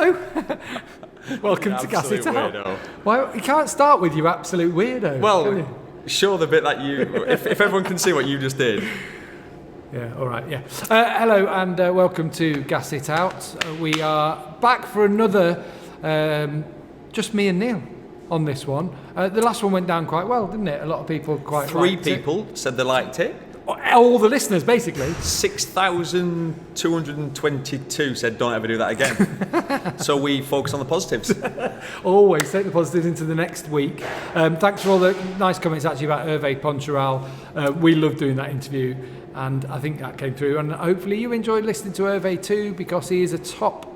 hello. Welcome to Gas It Out. Weirdo. Well, you can't start with you absolute weirdo. Well, show the bit that you... if everyone can see what you just did. Yeah, all right, yeah. Hello and welcome to Gas It Out. We are back for another, just me and Neil on this one. The last one went down quite well, didn't it? A lot of people quite Three liked it. people said they liked it. All the listeners, basically. 6,222 said don't ever do that again. So we focus on the positives. Always take the positives into the next week. Thanks for all the nice comments actually about Hervé Poncharal. We loved doing that interview, and I think that came through. And hopefully you enjoyed listening to Hervé too, because he is a top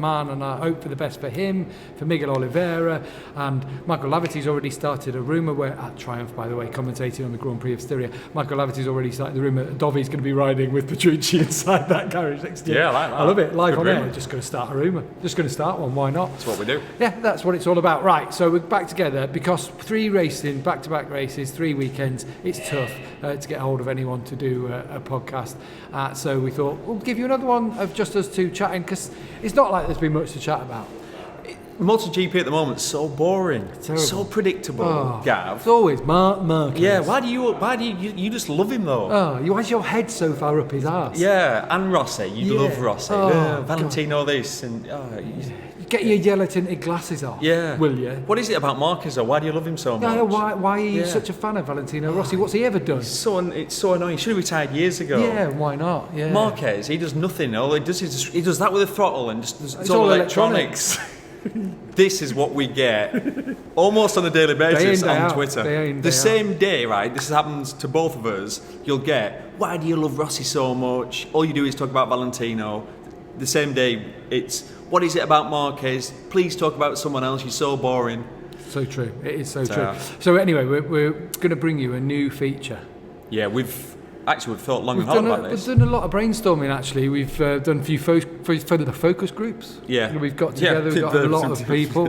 man, and I hope for the best for him, for Miguel Oliveira, and Michael Laverty's already started a rumour where, at Triumph by the way, commentating on the Grand Prix of Styria, Michael Laverty's already started the rumour that Dovi's going to be riding with Petrucci inside that garage next year. Yeah, I like that. I love it. Live Good on rumour. air, just going to start a rumour. Just going to start one, why not? That's what we do. Yeah, that's what it's all about. Right, so we're back together because 3 racing, back-to-back races, 3 weekends, it's tough to get hold of anyone to do a podcast. So we thought, we'll give you another one of just us two chatting, because it's not like there's been much to chat about. MotoGP at the moment is so boring, so predictable. Gav, it's always Marquez. Yeah, why do you just love him though? Why is your head so far up his arse? Yeah, and Rossi, you love Rossi. Valentino this and get your yellow tinted glasses off. Yeah, will you? What is it about Marquez though? Why do you love him so much? Yeah, why are you such a fan of Valentino Rossi? What's he ever done? It's so annoying. He should have retired years ago. Yeah, why not? Yeah. Marquez, he does nothing. All he does is he does that with a throttle and just it's all electronics. This is what we get almost on a daily basis on Twitter. The same day, right? This happens to both of us. You'll get, why do you love Rossi so much? All you do is talk about Valentino. The same day, it's, what is it about Marquez? Please talk about someone else. You're so boring. So true. It is so true. So anyway, we're going to bring you a new feature. Yeah, we've thought long and hard about this. We've done a lot of brainstorming, actually. We've done a few focus groups. Yeah. We've got together, we've got a lot of people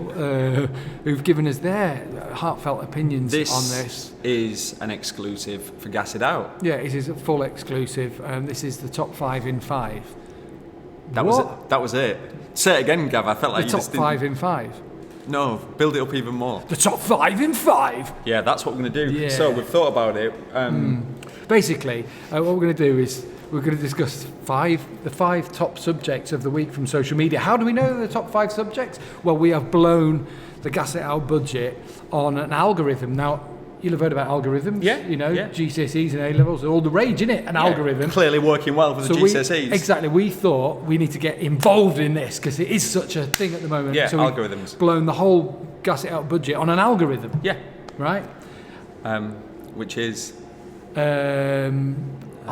who've given us their heartfult opinions on this. This is an exclusive for Gas It Out. Yeah, it is a full exclusive. This is the top 5 in 5. That was it. Say it again, Gav. I felt like the you top just didn't... 5 in 5. No, build it up even more. The top 5 in 5. Yeah, that's what we're going to do. Yeah. So we've thought about it. Basically, what we're going to do is we're going to discuss the 5 top subjects of the week from social media. How do we know the top 5 subjects? Well, we have blown the Gas It Out budget on an algorithm. Now, you'll have heard about algorithms. Yeah. You know, GCSEs and A-levels, all the rage, innit? An algorithm. Clearly working well for the GCSEs. Exactly. We thought we need to get involved in this because it is such a thing at the moment. Yeah, so algorithms. We've blown the whole Gas It Out budget on an algorithm. Yeah. Right? Which is... I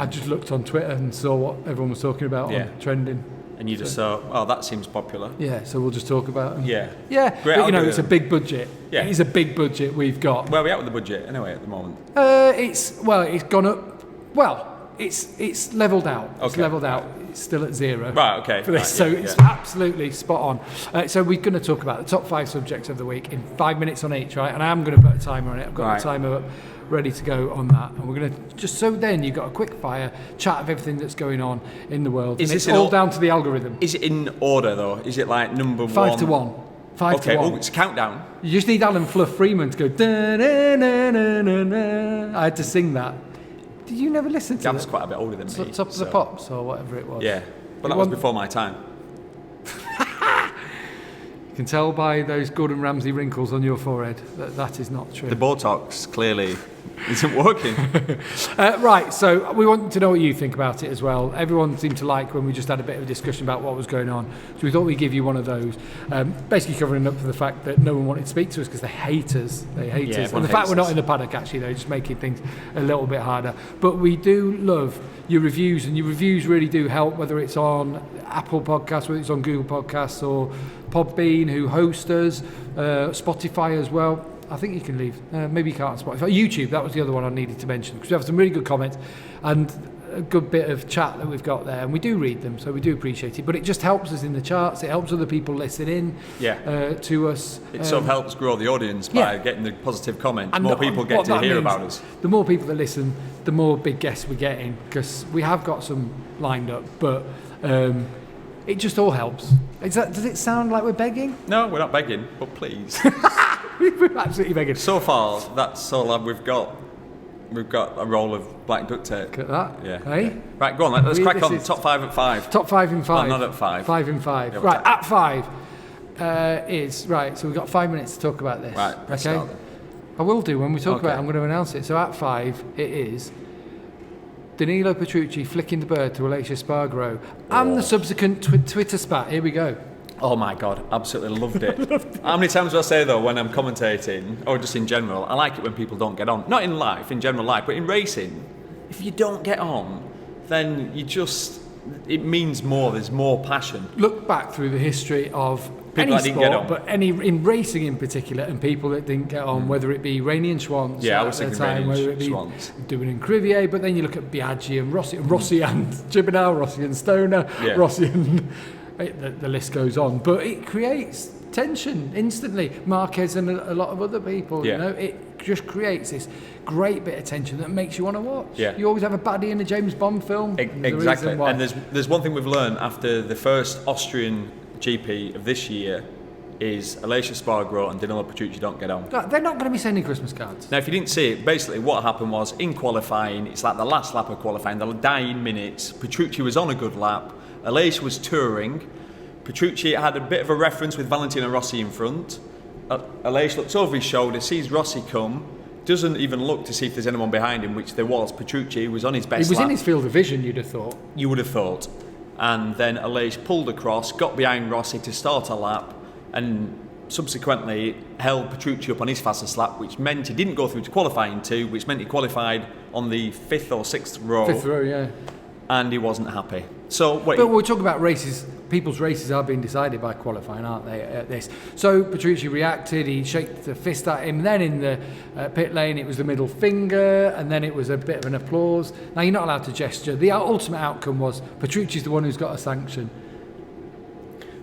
just looked on Twitter and saw what everyone was talking about on trending. And you just saw, oh, that seems popular. Yeah, so we'll just talk about it. Yeah. Yeah, Great but you know, algorithm. it's a big budget. Yeah. It is a big budget we've got. Where are we at with the budget anyway at the moment? It's gone up. Well, it's levelled out. Okay. It's levelled out. It's still at 0. Right, okay. For this, so it's absolutely spot on. So we're going to talk about the top 5 subjects of the week in 5 minutes on each, right? And I am going to put a timer on it. I've got a timer up, ready to go on that. And we're going to just so then you've got a quick fire chat of everything that's going on in the world. Is and it's all down to the algorithm. Is it in order though? Is it like number 1? 5 to 1. 5 to 1. Oh, it's a countdown. You just need Alan Fluff Freeman to go. Da-na-na-na-na-na. I had to sing that. Did you never listen to that? Gav's quite a bit older than me. Top of the Pops or whatever it was. Yeah, but that was before my time. You can tell by those Gordon Ramsay wrinkles on your forehead that is not true. The Botox clearly isn't working. Right, so we want to know what you think about it as well. Everyone seemed to like when we just had a bit of a discussion about what was going on. So we thought we'd give you one of those. Basically covering up for the fact that no one wanted to speak to us because they hate us. They hate us. And the fact we're not in the paddock, actually, though, just making things a little bit harder. But we do love your reviews, and your reviews really do help, whether it's on Apple Podcasts, whether it's on Google Podcasts or Podbean, who host us, Spotify as well. I think you can leave. Maybe you can't on Spotify. YouTube, that was the other one I needed to mention, because we have some really good comments and a good bit of chat that we've got there, and we do read them, so we do appreciate it. But it just helps us in the charts. It helps other people listen in to us. It sort of helps grow the audience by getting the positive comments. And more people get to hear about us. The more people that listen, the more big guests we get in, because we have got some lined up, but It just all helps. Does it sound like we're begging? No, we're not begging, but please. We're absolutely begging. So far, that's all we've got. We've got a roll of black duct tape. Look at that. Yeah. Hey? Yeah. Right, go on. Let's crack on. Top 5 at 5. Top 5 in 5. Well, not at 5. 5 in 5. Yeah, right, at 5 is... Right, so we've got 5 minutes to talk about this. Right, let's start then. I will do. When we talk about it, I'm going to announce it. So at 5, it is Danilo Petrucci flicking the bird to Aleix Espargaro and the subsequent Twitter spat. Here we go. Oh my God, absolutely loved it. How many times do I say though, when I'm commentating, or just in general, I like it when people don't get on. Not in life, in general life, but in racing, if you don't get on, then it means more, there's more passion. Look back through the history of people any that didn't sport, get on. but in racing in particular, and people that didn't get on, whether it be Rainey and Schwantz I at was the thinking time, Rainey whether and it be Schwantz. doing in Crivier, but then you look at Biaggi and Rossi and Gibernal, Rossi and Stoner, Rossi and... The list goes on, but it creates tension instantly. Marquez and a lot of other people, you know, it just creates this great bit of tension that makes you want to watch. Yeah. You always have a baddie in a James Bond film. Exactly. And there's one thing we've learned after the first Austrian GP of this year is Aleix Espargaro and Danilo Petrucci don't get on. They're not going to be sending Christmas cards. Now, if you didn't see it, basically what happened was in qualifying, it's like the last lap of qualifying, the dying minutes. Petrucci was on a good lap. Aleix was touring. Petrucci had a bit of a reference with Valentino Rossi in front. Aleix looks over his shoulder, sees Rossi come, doesn't even look to see if there's anyone behind him, which there was. Petrucci was on his best lap. He was in his field of vision, you'd have thought. You would have thought. And then Aleix pulled across, got behind Rossi to start a lap, and subsequently held Petrucci up on his fastest lap, which meant he didn't go through to qualifying 2, which meant he qualified on the 5th or 6th row. 5th row, yeah. And he wasn't happy. But we're talking about races. People's races are being decided by qualifying, aren't they, at this? So Petrucci reacted, he shaked the fist at him. Then in the pit lane, it was the middle finger, and then it was a bit of an applause. Now, you're not allowed to gesture. The ultimate outcome was Petrucci's the one who's got a sanction.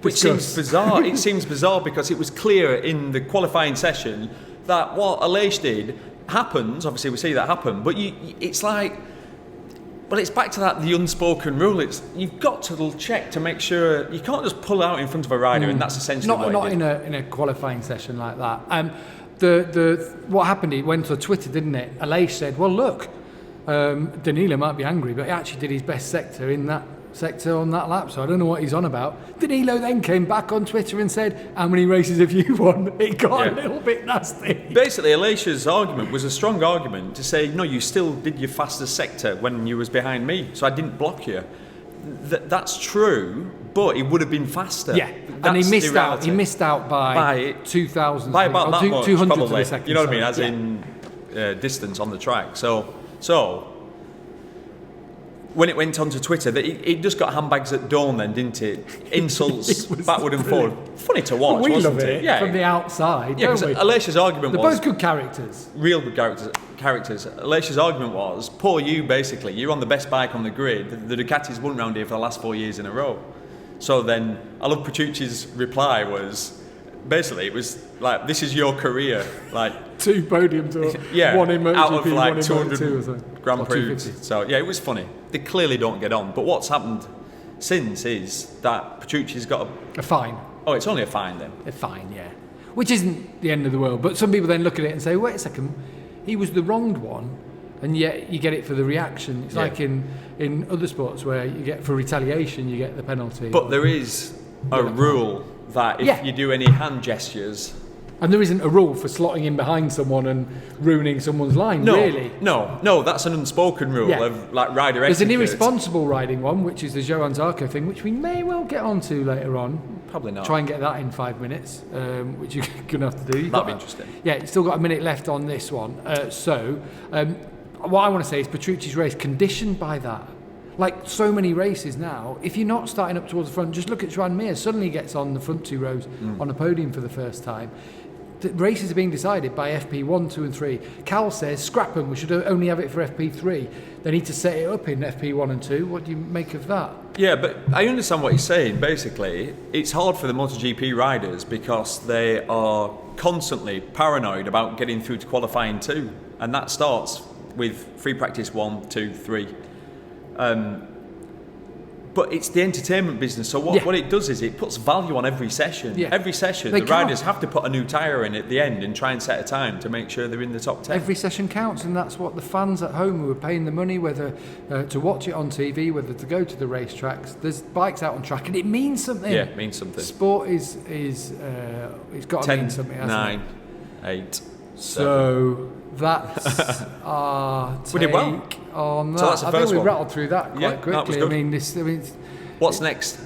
Which seems bizarre. It seems bizarre because it was clear in the qualifying session that what Aleix did happens. Obviously, we see that happen, but it's like... Well, it's back to the unspoken rule. You've got to check to make sure you can't just pull out in front of a rider, and that's essentially not in a qualifying session like that. What happened? It went to Twitter, didn't it? Aleix said, "Well, look, Danilo might be angry, but he actually did his best sector in that sector on that lap, so I don't know what he's on about." Danilo then came back on Twitter and said, "How many races have you won?" It got a little bit nasty. Basically, Aleix's argument was a strong argument to say, no, you still did your fastest sector when you was behind me, so I didn't block you. That's true, but it would have been faster. Yeah, and he missed out. He missed out by 2,000. By about that much, 200 probably. of a second. You know what I mean? As in distance on the track. So when it went onto Twitter, it just got handbags at dawn then, didn't it? Insults backward and forward. Funny to watch, we wasn't love it? Yeah. From the outside, yeah, because Aleix's argument They're was... both good characters. Real good characters. Aleix's argument was, poor you, basically. You're on the best bike on the grid. The Ducatis won round here for the last 4 years in a row. So then, I love Petrucci's reply was... Basically, it was like, this is your career. Like 2 podiums or one in MotoGP, out of like one in 200 Moto2 or something. Grand Prix. So yeah, it was funny. They clearly don't get on. But what's happened since is that Petrucci's got a fine. Oh, it's only a fine then. A fine, yeah. Which isn't the end of the world. But some people then look at it and say, wait a second, he was the wronged one, and yet you get it for the reaction. It's like in other sports where you get for retaliation, you get the penalty. But there is a rule that if you do any hand gestures... And there isn't a rule for slotting in behind someone and ruining someone's line, really. No, that's an unspoken rule of like rider etiquette. There's an irresponsible riding one, which is the Johan Zarco thing, which we may well get onto later on. Probably not. Try and get that in 5 minutes, which you're going to have to do. That'd be interesting. Yeah, you've still got a minute left on this one. What I want to say is Petrucci's race conditioned by that. Like so many races now, if you're not starting up towards the front, just look at Joan Mir. Suddenly gets on the front 2 rows on a podium for the first time. The races are being decided by FP1, 2 and 3. Cal says, scrap them, we should only have it for FP3. They need to set it up in FP1 and 2. What do you make of that? Yeah, but I understand what he's saying. Basically, it's hard for the MotoGP riders because they are constantly paranoid about getting through to qualifying 2. And that starts with free practice 1, 2, 3. But But it's the entertainment business. So what it does is it puts value on every session. Yeah. Every session, the riders have to put a new tyre in at the end and try and set a time to make sure they're in the top 10. Every session counts, and that's what the fans at home who are paying the money, whether to watch it on TV, whether to go to the racetracks. There's bikes out on track, and it means something. Yeah, it means something. Sport is it's got to mean something, hasn't 9, it? 8, 7. So that's our take on that. So that's the I first think we one. rattled through that quite quickly. That was good. I mean, what's next?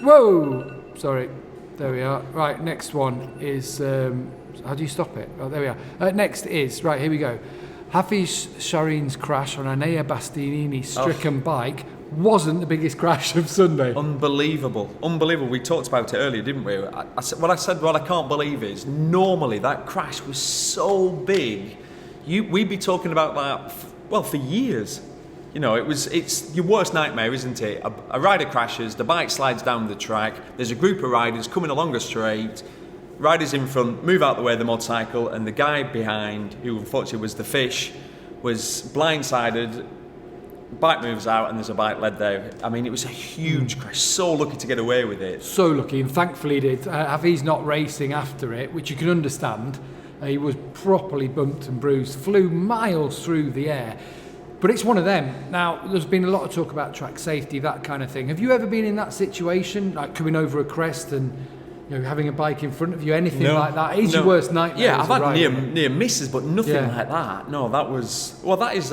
Whoa! Sorry. There we are. Right, next one is... how do you stop it? Oh, there we are. Next is... Right, here we go. Hafizh Syahrin's crash on an Enea Bastianini stricken bike wasn't the biggest crash of Sunday. Unbelievable. We talked about it earlier, didn't we? What I can't believe is, normally that crash was so big, we'd be talking about that, for years. It's your worst nightmare, isn't it? A rider crashes, the bike slides down the track, there's a group of riders coming along a straight, riders in front move out the way of the motorcycle, and the guy behind, who unfortunately was the fish, was blindsided. Bike moves out and there's a bike led there. I mean, it was a huge crash. So lucky to get away with it. So lucky, and thankfully he did. Hafizh not racing after it, which you can understand. He was properly bumped and bruised, flew miles through the air. But it's one of them. Now, there's been a lot of talk about track safety, that kind of thing. Have you ever been in that situation, like coming over a crest and having a bike in front of you, anything like that? It's your worst nightmare. Yeah, I've had near misses, but nothing like that. No, that is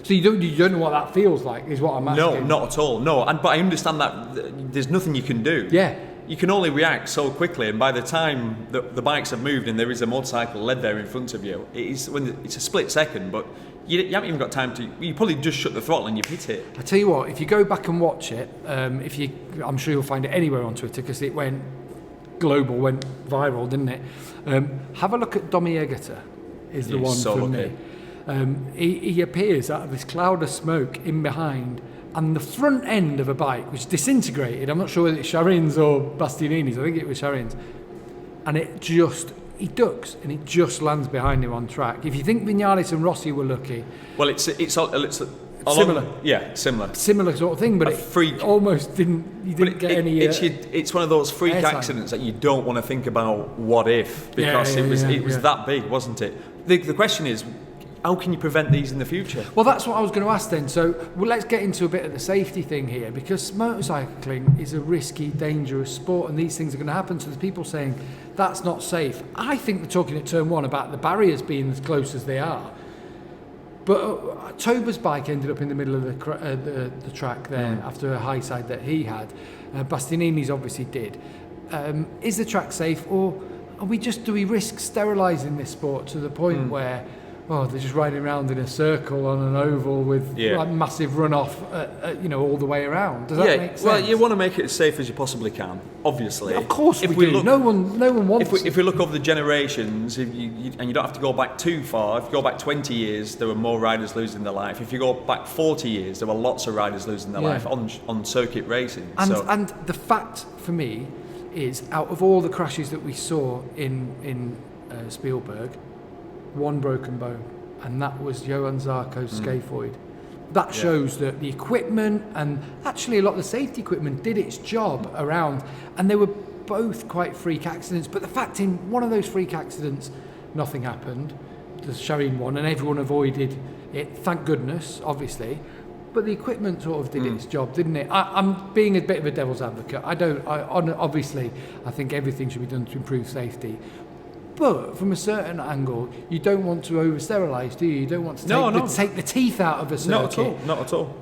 So you don't know what that feels like, is what I'm asking. No, not at all. No, but I understand that there's nothing you can do. Yeah. You can only react so quickly, and by the time the bikes have moved and there is a motorcycle led there in front of you, it's a split second, but you haven't even got time to. You probably just shut the throttle and you've hit it. I tell you what, if you go back and watch it, I'm sure you'll find it anywhere on Twitter because it went global, went viral, didn't it? Have a look at Domi Eggerter, is the one for me. He appears out of this cloud of smoke in behind, and the front end of a bike, which disintegrated, I'm not sure whether it's Syahrin's or Bastianini's, I think it was Syahrin's, and he ducks, and it just lands behind him on track. If you think Viñales and Rossi were lucky... Well, it's similar. Yeah, similar. Similar sort of thing, but it almost didn't get any... It's one of those freak accidents that you don't want to think about what if, because it was that big, wasn't it? The question is, how can you prevent these in the future? Well, that's what I was going to ask then. So let's get into a bit of the safety thing here, because motorcycling is a risky, dangerous sport, and these things are going to happen. So there's people saying that's not safe. I think they're talking at turn one about the barriers being as close as they are. But Toba's bike ended up in the middle of the track there after a high side that he had. Bastianini's obviously did. Is the track safe, or do we risk sterilising this sport to the point where they're just riding around in a circle on an oval with like massive runoff, all the way around? Does that make sense? Well, you want to make it as safe as you possibly can, obviously. Of course we do. No one wants... If we look over the generations, and you don't have to go back too far, if you go back 20 years, there were more riders losing their life. If you go back 40 years, there were lots of riders losing their life on circuit racing. And the fact, for me, is out of all the crashes that we saw in Spielberg, one broken bone, and that was Johan Zarco's scaphoid. That shows that the equipment, and actually a lot of the safety equipment, did its job around, and they were both quite freak accidents. But the fact, in one of those freak accidents, nothing happened, the Syahrin one, and everyone avoided it, thank goodness, obviously. But the equipment sort of did its job, didn't it? I'm being a bit of a devil's advocate. Obviously, I think everything should be done to improve safety. But from a certain angle, you don't want to over-sterilise, do you? You don't want to take the teeth out of a circuit. Not at all.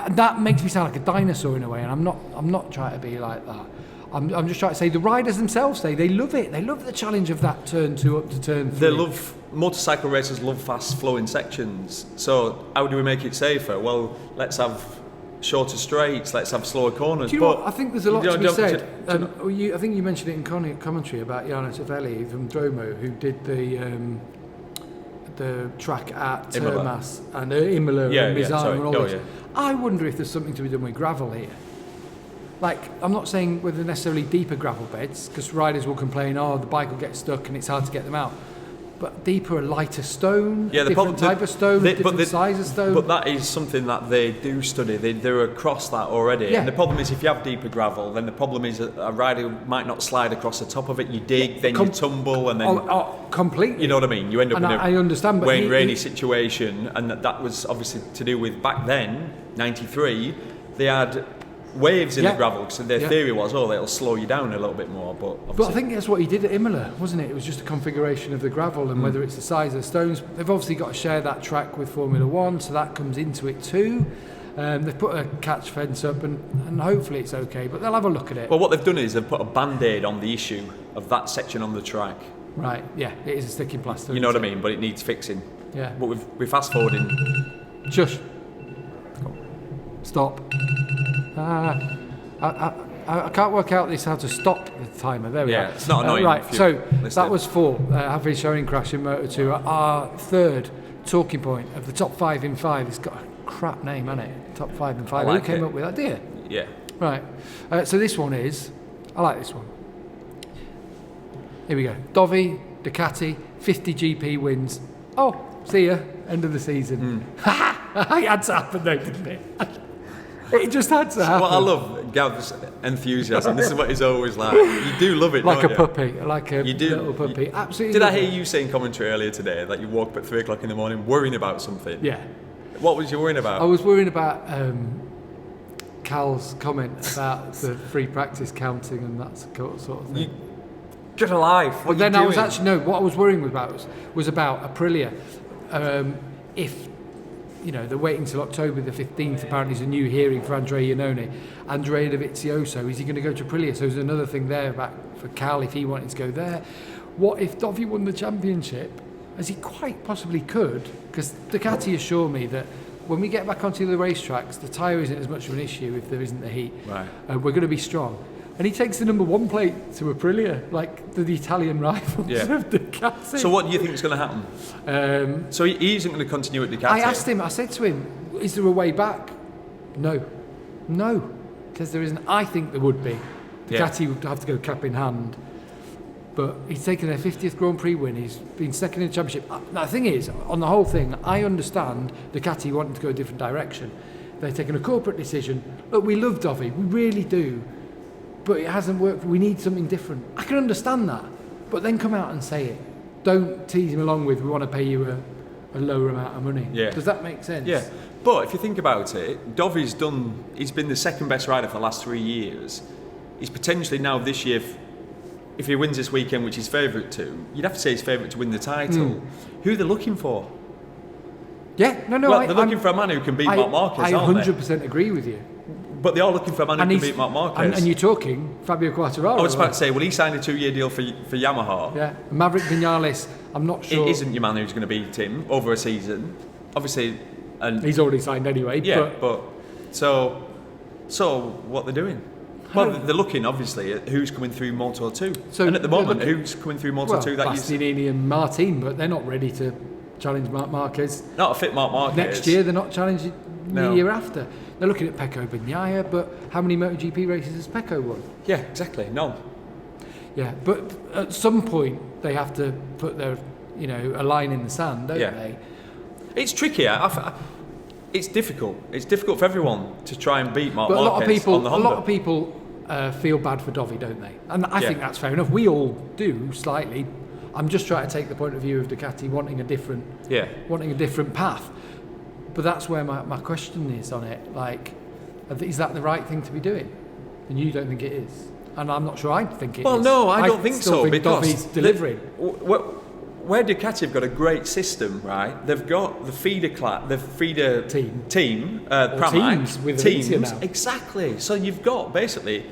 That makes me sound like a dinosaur in a way, and I'm not trying to be like that. I'm just trying to say the riders themselves say they love it. They love the challenge of that turn 2 up to turn 3. Motorcycle racers love fast-flowing sections. So how do we make it safer? Well, let's have shorter straights, let's have slower corners. Do you know what? I think there's a lot to be said. I think you mentioned it in commentary about Janis Avelli from Dromo, who did the track at Termas and Imola and Misano and all this. I wonder if there's something to be done with gravel here. Like, I'm not saying whether necessarily deeper gravel beds, because riders will complain, the bike will get stuck and it's hard to get them out. but deeper and lighter stone, yeah, different type of stone, different size of stone. But that is something that they do study. They're across that already. Yeah. And the problem is if you have deeper gravel, then the problem is a rider might not slide across the top of it. You dig, then you tumble, and then... completely. You know what I mean? You end up in I understand, but rainy situation, and that was obviously to do with back then, 93, they had waves in the gravel, so their theory was, it'll slow you down a little bit more. But I think that's what he did at Imola, wasn't it? It was just a configuration of the gravel and whether it's the size of the stones. They've obviously got to share that track with Formula One, so that comes into it too. They've put a catch fence up and hopefully it's okay, but they'll have a look at it. Well, what they've done is they've put a band-aid on the issue of that section on the track. Right, yeah, it is a sticking plaster. You know what I mean? But it needs fixing. Yeah. But we're fast forwarding. Shush. Stop. I can't work out how to stop the timer. There we are. It's not annoying. Right, so that was 4. Hafizh Syahrin crash in Moto 2. Our third talking point of the top 5 in 5. It's got a crap name, hasn't it? Top 5 in 5. Who came up with that, dear? Yeah. Right. So this one is... I like this one. Here we go. Dovi, Ducati, 50 GP wins. Oh, see ya. End of the season. It had to happen though, didn't it? It just had to happen. Well, I love Gav's enthusiasm. This is what he's always like. You do love it, like don't a you? puppy, like a little puppy. Absolutely. Did I hear you saying commentary earlier today that you woke up at 3 o'clock in the morning worrying about something? Yeah. What was you worrying about? I was worrying about Cal's comment about the free practice counting and that sort of thing. Get alive. What but then I was actually what I was worrying about was about Aprilia. If they're waiting till October the 15th. Apparently, there's a new hearing for Andrea Iannone. Andrea Dovizioso, is he going to go to Aprilia? So there's another thing there about for Cal if he wanted to go there. What if Dovi won the championship, as he quite possibly could? Because Ducati assure me that when we get back onto the racetracks, the tyre isn't as much of an issue if there isn't the heat. Right. We're going to be strong. And he takes the number 1 plate to Aprilia, like the Italian rivals of Ducati. So what do you think is going to happen? So he isn't going to continue at Ducati? I said to him, is there a way back? No. Because there isn't. I think there would be. Ducati would have to go cap in hand. But he's taken their 50th Grand Prix win. He's been second in the championship. Now, the thing is, on the whole thing, I understand Ducati wanting to go a different direction. They've taken a corporate decision. Look, we love Dovi. We really do. But it hasn't worked. We need something different. I can understand that. But then come out and say it. Don't tease him along with, we want to pay you a lower amount of money. Yeah. Does that make sense? Yeah. But if you think about it, he's been the second best rider for the last 3 years. He's potentially now this year, if he wins this weekend, which he's favourite to, you'd have to say he's favourite to win the title. Who are they looking for? Yeah, no. Well, they're looking for a man who can beat Marc Marquez, aren't they? 100% agree with you. But they are looking for a man who can beat Marc Marquez. And you're talking Fabio Quartararo. I was about to say, well, he signed a 2-year deal for Yamaha. Yeah, Maverick Viñales, I'm not sure. It isn't your man who's going to beat him over a season. Obviously. And he's already signed anyway. Yeah, but so what they're doing? Well, they're looking, obviously, at who's coming through Moto 2. And at the moment, who's coming through Moto 2? Bastianini and Martin, but they're not ready to challenge Marc Marquez. Not a fit Marc Marquez. Next year, they're not challenging the year after. They're looking at Pecco Bagnaia, but how many MotoGP races has Pecco won? Yeah, exactly. No. Yeah, but at some point they have to put their, a line in the sand, don't they? It's tricky. It's difficult. It's difficult for everyone to try and beat Marc Marquez on the Honda. A lot of people feel bad for Dovi, don't they? And I think that's fair enough. We all do slightly. I'm just trying to take the point of view of Ducati wanting a different path. But that's where my question is on it. Like, is that the right thing to be doing? And you don't think it is? And I'm not sure I think it is. Well, no, I don't think so. Think because Dovi's delivering. Where Ducati have got a great system, right? They've got the feeder team, teams with teams, exactly. So you've got basically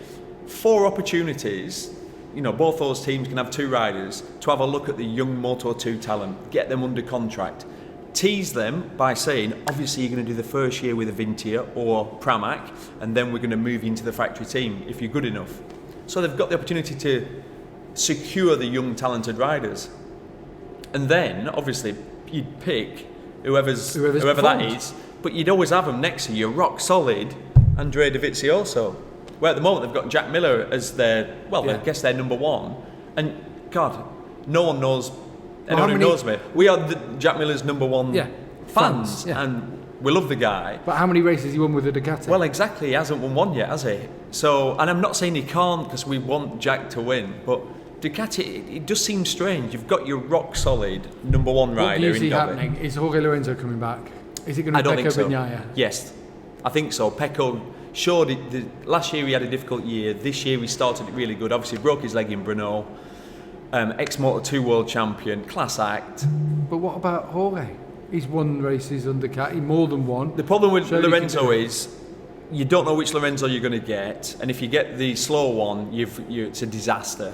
4 opportunities. Both those teams can have 2 riders to have a look at the young Moto 2 talent, get them under contract. Tease them by saying, obviously you're going to do the first year with a Vintia or Pramac, and then we're going to move you into the factory team if you're good enough. So they've got the opportunity to secure the young talented riders. And then, obviously, you'd pick whoever that is, but you'd always have them next to you, rock solid, Andrea Dovizioso. Where at the moment they've got Jack Miller as I guess their number 1. And, God, no one knows anyone who knows me, we are Jack Miller's number one fans, and we love the guy. But how many races has he won with the Ducati? Well, exactly, he hasn't won one yet, has he? So, and I'm not saying he can't because we want Jack to win, but Ducati, it does seem strange. You've got your rock solid number one rider. What do you see happening? Is Jorge Lorenzo coming back? Is it going to be Pecco Bagnaia? Yes, I think so. Pecco showed it. Last year he had a difficult year. This year he started it really good. Obviously broke his leg in Brno. Ex-Moto2 world champion, class act. But what about Jorge? He's won races under Ducati, more than one. The problem with Lorenzo is you don't know which Lorenzo you're going to get, and if you get the slow one, it's a disaster.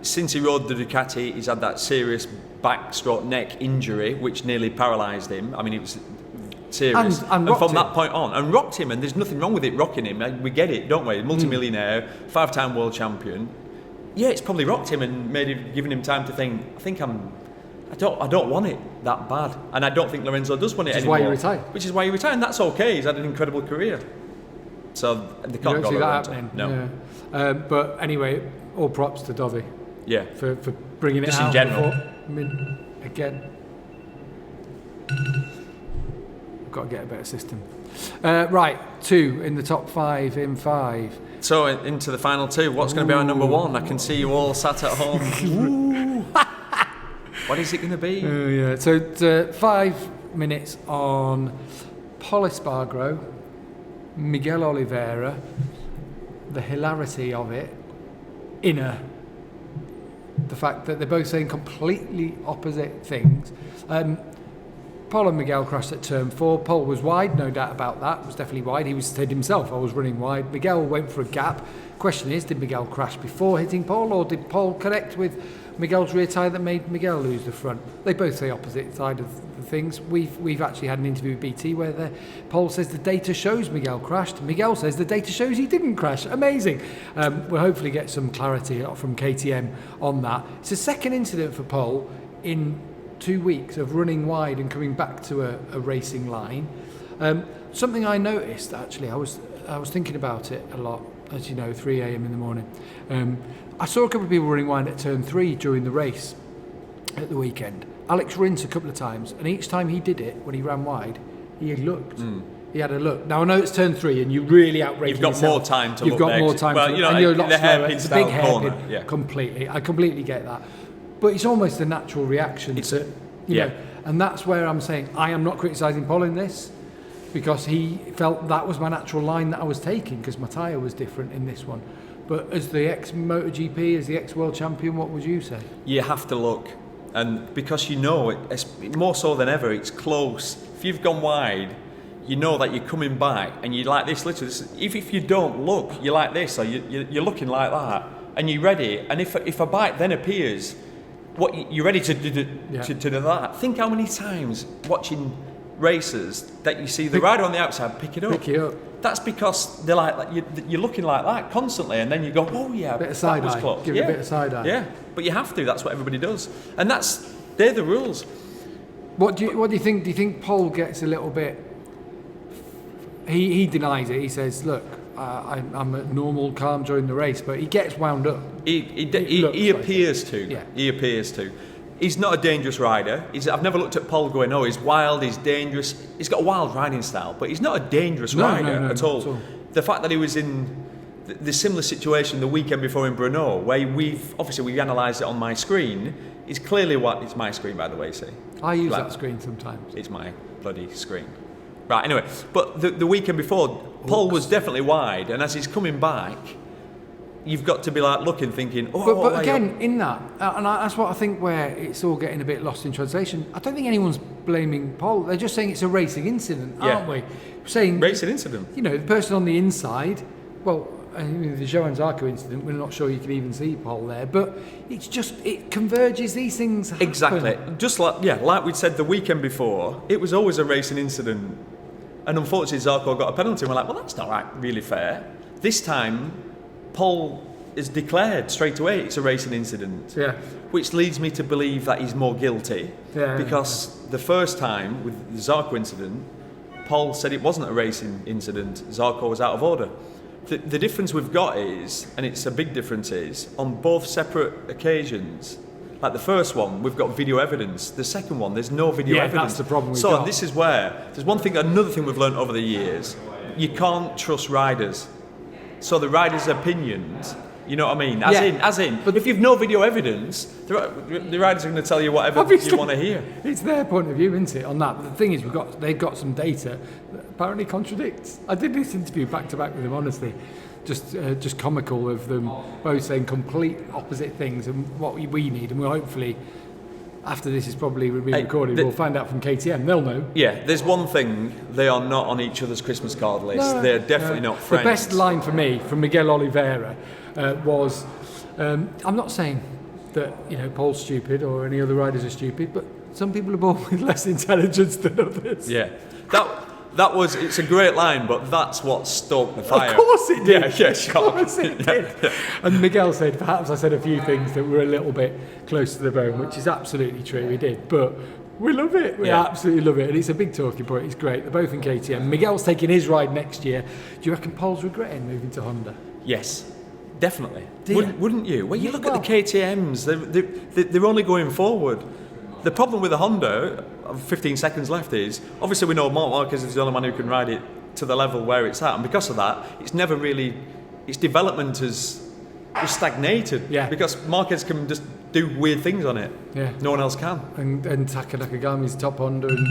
Since he rode the Ducati, he's had that serious back/neck injury, which nearly paralysed him. I mean, it was serious. And from that point on, and rocked him, and there's nothing wrong with it rocking him. We get it, don't we? Multimillionaire, 5-time world champion. Yeah, it's probably rocked him and given him time to think. I don't want it that bad, and I don't think Lorenzo does want it anymore. Which is why he retired. And that's okay. He's had an incredible career. So they can't go that happening. No. Yeah. But anyway, all props to Dovi. Yeah. For bringing it just out. Just in general. Again. I've got to get a better system. Right, 2 in the top 5 in 5. So into the final 2. What's going to be our number 1? I can see you all sat at home. What is it going to be? Yeah. So 5 minutes on Pol Espargaro, Miguel Oliveira, the hilarity of it, the fact that they're both saying completely opposite things. Pol and Miguel crashed at turn 4. Pol was wide, no doubt about that. Was definitely wide. He said himself, I was running wide. Miguel went for a gap. Question is, did Miguel crash before hitting Pol, or did Pol connect with Miguel's rear tyre that made Miguel lose the front? They both say opposite side of the things. We've actually had an interview with BT where Pol says the data shows Miguel crashed. Miguel says the data shows he didn't crash. Amazing. We'll hopefully get some clarity from KTM on that. It's the second incident for Pol in 2 weeks of running wide and coming back to a racing line. Something I noticed, actually, I was thinking about it a lot, as you know, 3 a.m. in the morning. I saw a couple of people running wide at turn 3 during the race at the weekend. Alex Rins a couple of times, and each time he did it, when he ran wide, he looked. He had a look. Now I know it's turn 3, and you really outrate yourself. You've got more time to look. You've got more time. Well, you know, and you're a lot slower. It's a big hairpin. Yeah. Completely. I completely get that. But it's almost a natural reaction to, you know, and that's where I'm saying I am not criticising Pol in this, because he felt that was my natural line that I was taking because my tyre was different in this one. But as the ex-MotoGP, as the ex-world champion, what would you say? You have to look, and because you know it's more so than ever, it's close. If you've gone wide, you know that you're coming back, and you're like this. Literally, if you don't look, you're like this, or you're looking like that, and you're ready. And if a bike then appears, what you're ready to do that. Think how many times watching races that you see the rider on the outside pick it up. That's because they're like you're looking like that constantly, and then you go, oh yeah, bit of side eye. Close. Give it a bit of side eye. Yeah, but you have to. That's what everybody does, and they're the rules. What do you think? Do you think Pol gets a little bit? He denies it. He says, look, I'm at normal calm during the race, but he gets wound up. He appears to. Yeah. He appears to. He's not a dangerous rider. I've never looked at Pol going, oh, he's wild, he's dangerous. He's got a wild riding style, but he's not a dangerous rider at all. The fact that he was in the similar situation the weekend before in Brno, where we've analysed it on my screen, is clearly it's my screen, by the way, see? I use that screen sometimes. It's my bloody screen. Right, anyway, but the weekend before, Pol was definitely wide, and as he's coming back, you've got to be like looking, thinking, oh. But again, in that, and that's what I think where it's all getting a bit lost in translation. I don't think anyone's blaming Pol. They're just saying it's a racing incident, aren't we? Saying racing incident. You know, the person on the inside. Well, I mean, the Johan Zarco incident, we're not sure you can even see Pol there, but it converges. These things happen. Exactly. Just like we'd said the weekend before, it was always a racing incident, and unfortunately Zarco got a penalty. And we're like, well, that's not really fair. This time, Pol is declared straight away it's a racing incident, which leads me to believe that he's more guilty, because the first time with the Zarco incident, Pol said it wasn't a racing incident, Zarco was out of order. The difference we've got is, and it's a big difference, is on both separate occasions, Like the first one, we've got video evidence. The second one, there's no video evidence. That's the problem we've got. So this is where there's another thing we've learned over the years. You can't trust riders. So the riders' opinions, you know what I mean? As in. But if you've no video evidence, the riders are going to tell you whatever you want to hear. It's their point of view, isn't it, on that? But the thing is, they've got some data that apparently contradicts. I did this interview back to back with them, honestly. Just comical of them both saying complete opposite things and what we need, and we'll hopefully, after this is probably being recorded, we'll find out from KTM. They'll know. Yeah, there's one thing: they are not on each other's Christmas card list. No, they're definitely not friends. The best line for me from Miguel Oliveira was, "I'm not saying that Pol's stupid or any other riders are stupid, but some people are born with less intelligence than others." Yeah, it's a great line, but that's what stoked the fire. Of course it did. Yeah, sure. Of course it did. And Miguel said, perhaps I said a few things that were a little bit close to the bone, which is absolutely true, he did. But we love it. We absolutely love it. And it's a big talking point. It's great. They're both in KTM. Miguel's taking his ride next year. Do you reckon Pol's regretting moving to Honda? Yes. Definitely. Wouldn't you? When you look at the KTMs, they're only going forward. The problem with the Honda, 15 seconds left, is obviously we know Marquez is the only man who can ride it to the level where it's at, and because of that, its development has stagnated. Yeah. Because Marquez can just do weird things on it. Yeah. No one else can. And Taka Nakagami's top Honda and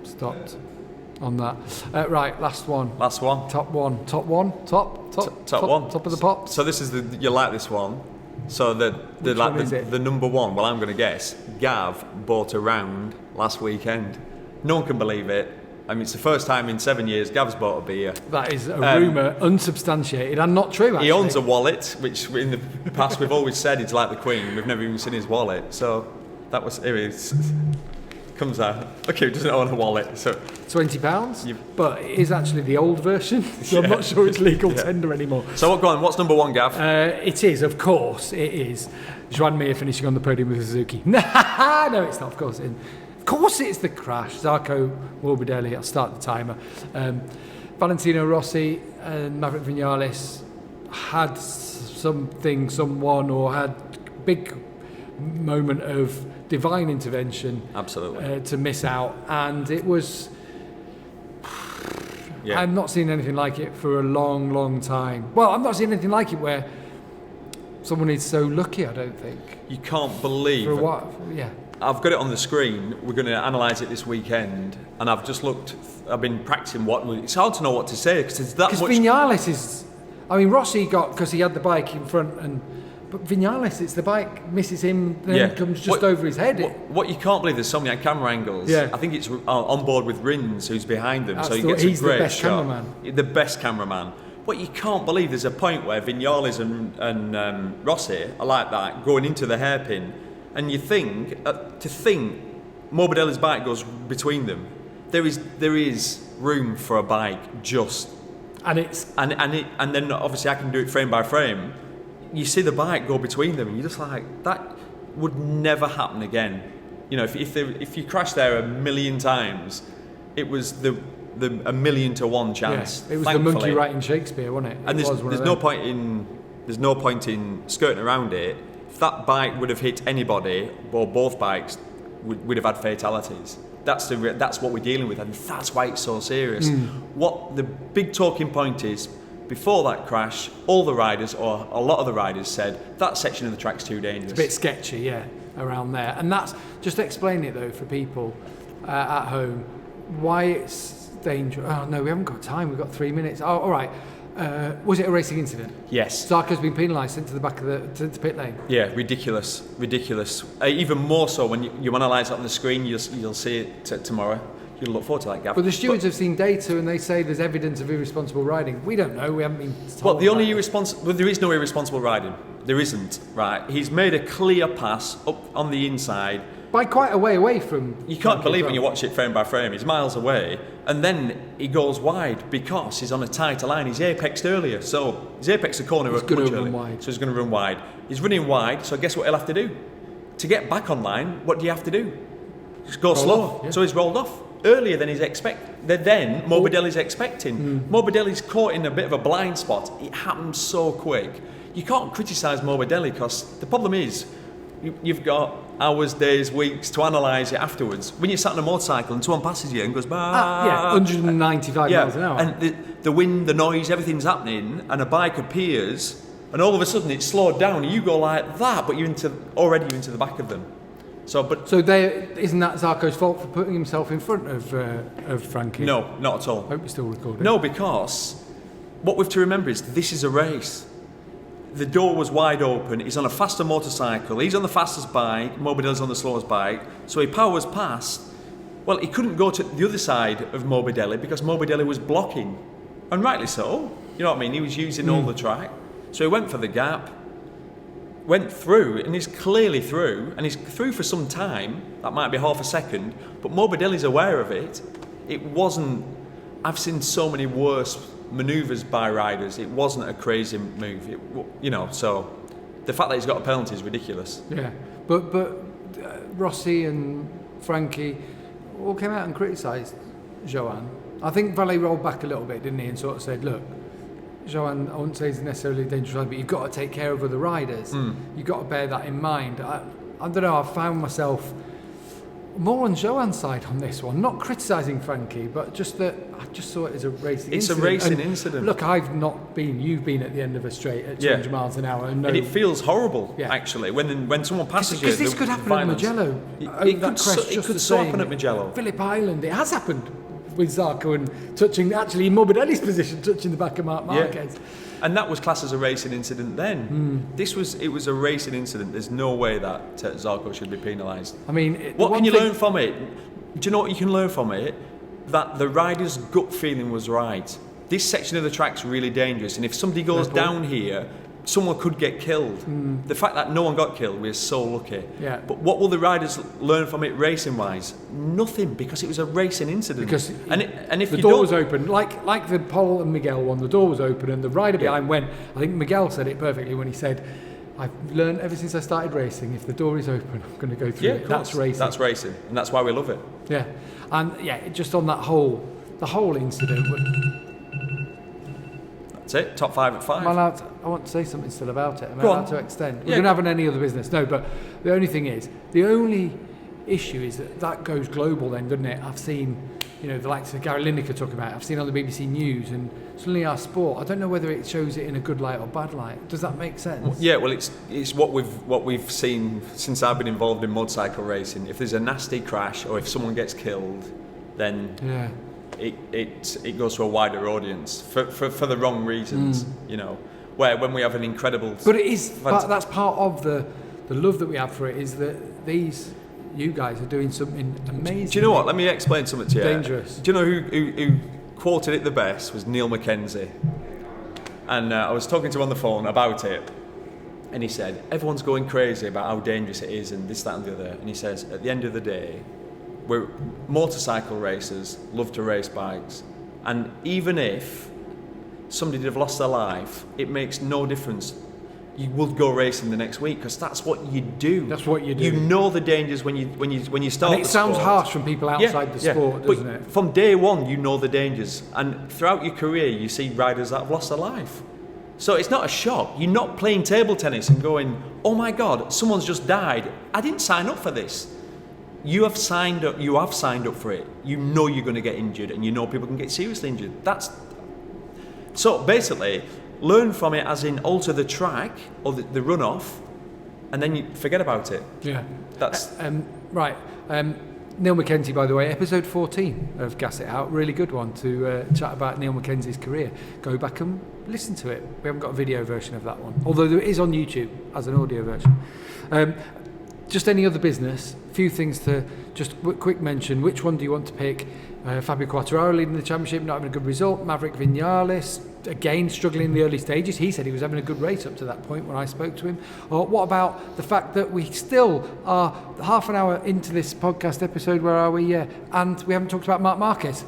stopped on that. Right, last one. Top one. Top one. Top of the pops. So this is you like this one. So the number one, well, I'm going to guess, Gav bought a round last weekend. No one can believe it. I mean, it's the first time in 7 years Gav's bought a beer. That is a rumour, unsubstantiated and not true, actually. He owns a wallet, which in the past we've always said it's like the Queen. We've never even seen his wallet. So that was... comes out. Okay, he doesn't own a wallet. So £20, but it is actually the old version, so I'm not sure it's legal tender anymore. So what's number one, Gav? It is, of course, it is Joan Mir finishing on the podium with Suzuki. No, it's not, of course. Of course it's the crash. Zarco, Morbidelli, I'll start the timer. Valentino Rossi and Maverick Viñales had someone or had big moment of divine intervention, absolutely, to miss out, and it was. I've not seen anything like it for a long, long time. Well, I've not seen anything like it where someone is so lucky. I don't think you can't believe. For what? Yeah. I've got it on the screen. We're going to analyse it this weekend, and I've just looked. I've been practicing it's hard to know what to say because there's that much. Because Viñales is. I mean, Rossi got because he had the bike in front and. But Viñales, it's the bike misses him, then comes just over his head. What you can't believe, there's so many camera angles. Yeah. I think it's on board with Rins, who's behind them, so he gets a great shot. The best cameraman. What you can't believe, there's a point where Viñales and Rossi are like that, going into the hairpin, and you think, Morbidelli's bike goes between them. There is room for a bike just, and then obviously I can do it frame by frame. You see the bike go between them, and you're just like, that would never happen again. You know, if you crash there 1,000,000 times, it was the 1,000,000 to 1 chance. Yeah, it was the monkey writing Shakespeare, wasn't it? And there's no point in skirting around it. If that bike would have hit anybody, or both bikes, would have had fatalities. That's what we're dealing with, and that's why it's so serious. What the big talking point is. Before that crash, all the riders, or a lot of the riders, said that section of the track's too dangerous. It's a bit sketchy, around there. And that's just explain it though for people at home why it's dangerous. Oh no, we haven't got time. We've got 3 minutes. Oh, all right. Was it a racing incident? Yes. Zarco's been penalised, sent to the back of the pit lane. Yeah, ridiculous. Even more so when you analyse it on the screen, you'll see it tomorrow. You'll look forward to that, Gav. But the stewards have seen data and they say there's evidence of irresponsible riding. We don't know. We haven't been told. Well, there is no irresponsible riding. There isn't, right? He's made a clear pass up on the inside. By quite a way away from... You can't believe when you watch it frame by frame. He's miles away. And then he goes wide because he's on a tighter line. He's apexed earlier. So he's apexed the corner much earlier. Wide. So he's going to run wide. He's running wide, so guess what he'll have to do? To get back on line, what do you have to do? Just go slow. So he's rolled off. Earlier than Morbidelli's expecting. Morbidelli's caught in a bit of a blind spot. It happened so quick. you can't criticise Morbidelli because the problem is you've got hours, days, weeks to analyse it afterwards. When you're sat on a motorcycle and someone passes you and goes, 195 miles an hour. And the wind, the noise, everything's happening, and a bike appears, and all of a sudden it's slowed down, and you go like that, but you're already into the back of them. So isn't that Zarco's fault for putting himself in front of Frankie? No, not at all. I hope you're still recording. No, because what we've to remember is this is a race. The door was wide open. He's on a faster motorcycle. He's on the fastest bike. Morbidelli's on the slowest bike. So he powers past. Well, he couldn't go to the other side of Morbidelli because Morbidelli was blocking. And rightly so. You know what I mean? He was using all the track. So he went for the gap, went through, and he's clearly through. And he's through for some time. That might be half a second. But Morbidelli's aware of it. It wasn't... I've seen so many worse manoeuvres by riders. It wasn't a crazy move, so the fact that he's got a penalty is ridiculous. Yeah, but Rossi and Frankie all came out and criticised Joan. I think Valle rolled back a little bit, didn't he, and sort of said, look, Joan, I wouldn't say he's necessarily a dangerous rider, but you've got to take care of other riders. You've got to bear that in mind. I don't know, I found myself more on Joan's side on this one, not criticising Frankie, but just that I just saw it as a racing incident. It's a racing incident. Look, you've been at the end of a straight at 200 miles an hour. And it feels horrible, actually, when someone passes you. Because this could happen at Mugello. It could so happen at Mugello. Phillip Island, it has happened with Zarco and touching, actually in Morbidelli's position, touching the back of Marc Marquez. Yeah. And that was classed as a racing incident then. It was a racing incident. There's no way that Zarco should be penalised. I mean... What can you learn from it? Do you know what you can learn from it? That the rider's gut feeling was right. This section of the track's really dangerous, and if somebody goes down here, someone could get killed. The fact that no one got killed, we're so lucky. Yeah. But what will the riders learn from it racing-wise? Nothing, because it was a racing incident. Because if the door was open, like the Pol and Miguel one, the door was open and the rider behind went. I think Miguel said it perfectly when he said, I've learned ever since I started racing, if the door is open, I'm going to go through it. That's racing. That's racing, and that's why we love it. Yeah. And just on that the whole incident... That's it, top 5 at 5. I want to say something still about it. Am I allowed to extend? We're going to have any other business. No, but the only thing is, the only issue is that goes global then, doesn't it? I've seen, the likes of Gary Lineker talk about it. I've seen on the BBC News, and suddenly our sport, I don't know whether it shows it in a good light or bad light. Does that make sense? Well, it's what we've seen since I've been involved in motorcycle racing. If there's a nasty crash or if someone gets killed, then... Yeah. It goes to a wider audience for the wrong reasons, Where when we have an incredible... But it is, that's part of the love that we have for it, is that you guys are doing something amazing. Do you know what? Let me explain something to you. Dangerous. Do you know who quoted it the best was Neil Mackenzie? And I was talking to him on the phone about it, and he said, everyone's going crazy about how dangerous it is and this, that and the other. And he says, at the end of the day, we're motorcycle racers, love to race bikes, and even if somebody did have lost their life, it makes no difference. You would go racing the next week because that's what you do. That's what you do. You know the dangers when you start. And it sounds harsh from people outside the sport, doesn't it? From day one, you know the dangers, and throughout your career, you see riders that have lost their life. So it's not a shock. You're not playing table tennis and going, "Oh my God, someone's just died. I didn't sign up for this." You have signed up for it. You know you're going to get injured, and you know people can get seriously injured. So basically, learn from it as in alter the track or the runoff, and then you forget about it. Yeah. That's right. Neil Mackenzie, by the way, episode 14 of Gas It Out, really good one to chat about Neil Mackenzie's career. Go back and listen to it. We haven't got a video version of that one, although it is on YouTube as an audio version. Just any other business, a few things to just quick mention. Which one do you want to pick? Fabio Quartararo leading the championship, not having a good result. Maverick Viñales, again, struggling in the early stages. He said he was having a good race up to that point when I spoke to him. What about the fact that we still are half an hour into this podcast episode, where are we? And we haven't talked about Marc Marquez.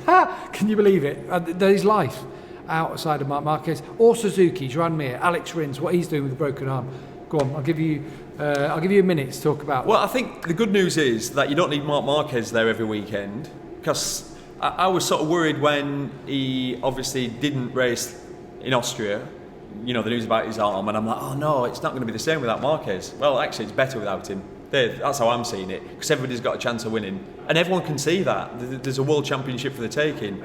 Can you believe it? There's life outside of Marc Marquez. Or Suzuki, Joan Mir, Alex Rins, what he's doing with a broken arm. Go on, I'll give you a minute to talk about. Well, I think the good news is that you don't need Marc Marquez there every weekend, because I was sort of worried when he obviously didn't race in Austria, the news about his arm, and I'm like, oh no, it's not going to be the same without Marquez. Well, actually, it's better without him. That's how I'm seeing it, because everybody's got a chance of winning, and everyone can see that. There's a world championship for the taking.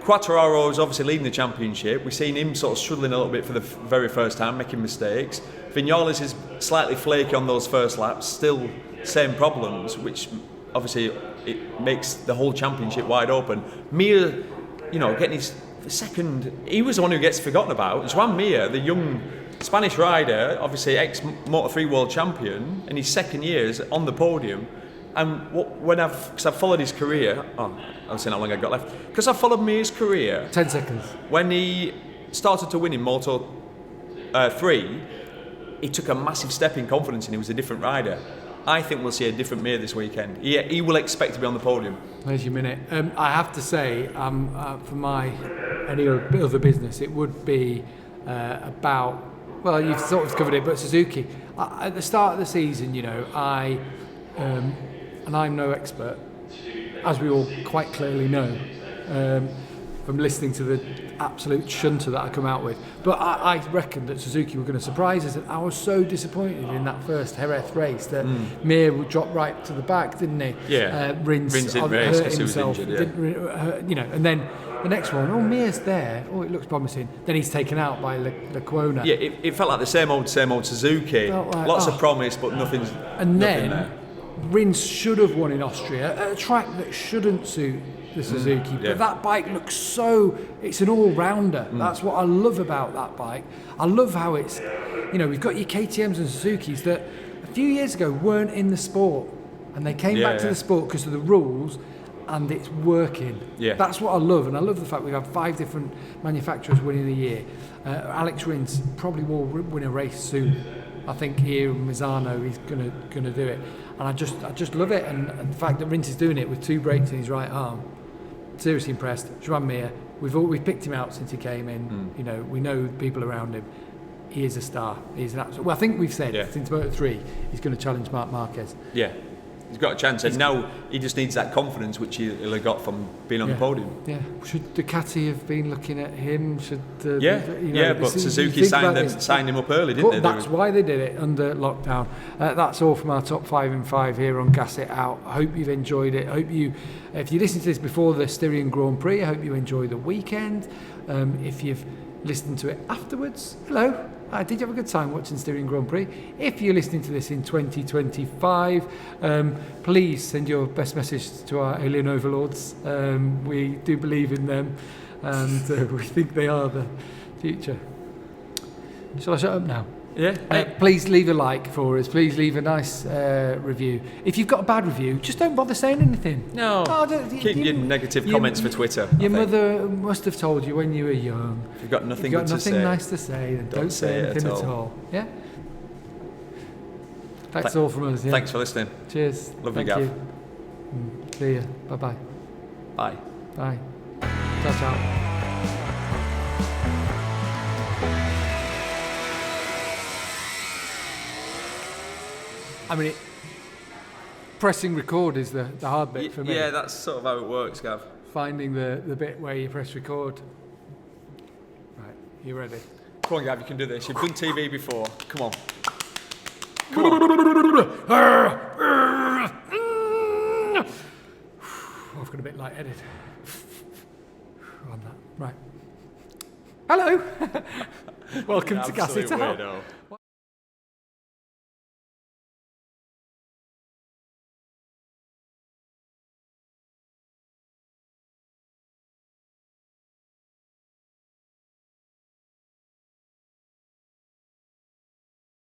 Quartararo is obviously leading the championship. We've seen him sort of struggling a little bit for the very first time, making mistakes. Viñales is slightly flaky on those first laps, still same problems, which obviously it makes the whole championship wide open. Mir, getting his second, he was the one who gets forgotten about. Joan Mir, the young Spanish rider, obviously ex-Moto3 world champion, in his second year is on the podium. And because I've followed his career, I'll see how long I've got left. Because I've followed Mir's career. 10 seconds. When he started to win in Moto3, he took a massive step in confidence and he was a different rider. I think we'll see a different Mir this weekend. He will expect to be on the podium. There's your minute. I have to say, for my any other business, it would be about, well, you've sort of covered it, but Suzuki. At the start of the season, and I'm no expert, as we all quite clearly know, from listening to the absolute shunter that I come out with. But I reckoned that Suzuki were going to surprise us, and I was so disappointed in that first Jerez race that Mir would drop right to the back, didn't he? Yeah. Rins didn't hurt race himself. He was injured, And then the next one, Mir's there. Oh, it looks promising. Then he's taken out by Lecuona. Yeah, it felt like the same old Suzuki. Like, Lots of promise, but nothing there. Rins should have won in Austria at a track that shouldn't suit the Suzuki, but that bike looks it's an all-rounder. That's what I love about that bike. I love how it's, we've got your KTMs and Suzukis that a few years ago weren't in the sport, and they came back to the sport because of the rules, and it's working. Yeah. That's what I love, and I love the fact we have 5 different manufacturers winning a year. Alex Rins probably will win a race soon. I think here in Misano he's gonna do it, and I just love it, and the fact that Rins is doing it with 2 brakes in his right arm. Seriously impressed. Joan Mir, we've picked him out since he came in. We know people around him. He is a star. He's an absolute. Well, I think we've said since Moto3 he's going to challenge Marc Marquez. Yeah. He's got a chance, and now he just needs that confidence, which he'll have got from being on the podium. Yeah. Should Ducati have been looking at him? But Suzuki signed him up early, didn't they? That's why they did it under lockdown. That's all from our top 5 in 5 here on Gas It Out. I hope you've enjoyed it. If you listened to this before the Styrian Grand Prix, I hope you enjoy the weekend. If you've listened to it afterwards, hello. Did you have a good time watching Styrian Grand Prix? If you're listening to this in 2025, please send your best message to our alien overlords. We do believe in them, and we think they are the future. Shall I shut up now? Yeah. Please leave a like for us. Please leave a nice review. If you've got a bad review, just don't bother saying anything. No. Keep your negative comments for Twitter. Your mother must have told you when you were young. If you've got nothing nice to say, then don't say anything at all. Yeah. That's all from us. Yeah? Thanks for listening. Cheers. Love you, Gav. See ya. Bye-bye. Bye. Bye. Ciao, ciao. I mean, pressing record is the hard bit for me. Yeah, that's sort of how it works, Gav. Finding the bit where you press record. Right, you ready? Come on, Gav, you can do this. You've done TV before. Come on. Come on. I've got a bit light-headed. On that. Right. Hello. Welcome to Gas It Out.